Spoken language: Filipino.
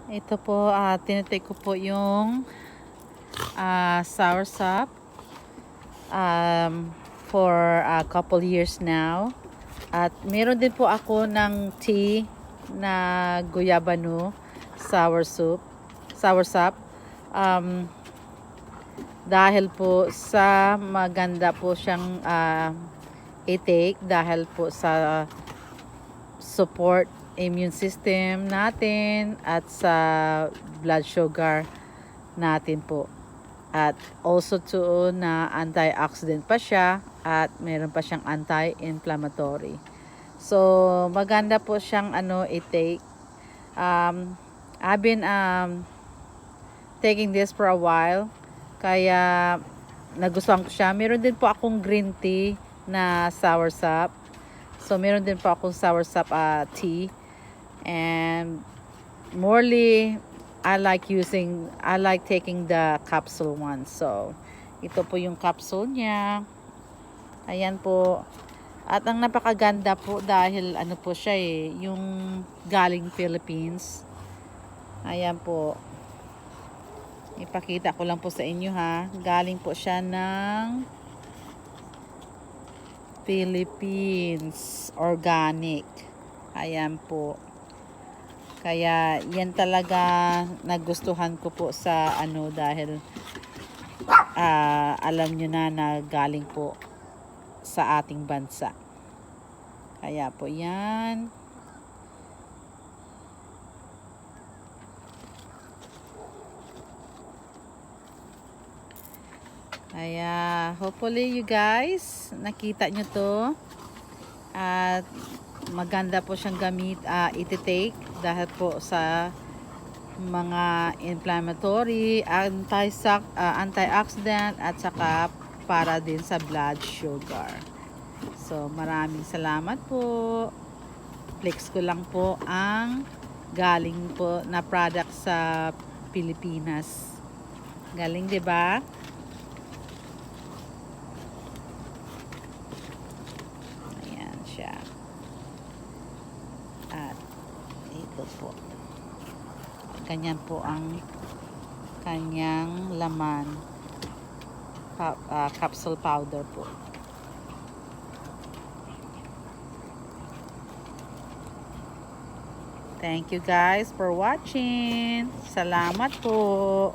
Ito po, tinitake ko po yung soursop for a couple years now. At meron din po ako ng tea na guyabano soursop. Dahil po sa maganda po siyang i-take dahil po sa support immune system natin at sa blood sugar natin po. At also to na antioxidant pa siya at meron pa siyang anti-inflammatory. So maganda po siyang i-take. I've been taking this for a while kaya nagustuhan ko siya. Meron din po akong green tea na soursop. So meron din po akong soursop tea. And morely I like taking the capsule one. So ito po yung capsule niya. Ayan po. At ang napakaganda po dahil po siya yung galing Philippines. Ayan po. Ipakita ko lang po sa inyo ha. Galing po siya ng Philippines. Organic. Ayan po. Kaya yan talaga nagustuhan ko po sa dahil alam nyo na galing po sa ating bansa. Kaya po yan. Kaya hopefully you guys nakita nyo to. At maganda po siyang gamit iti-take dahil po sa mga inflammatory, antioxidant at saka para din sa blood sugar. So maraming salamat po. Flex ko lang po ang galing po na product sa Pilipinas. Galing 'di ba? Ayan siya. At ito po. Ganyan po ang kanyang laman. Capsule powder po. Thank you guys for watching. Salamat po.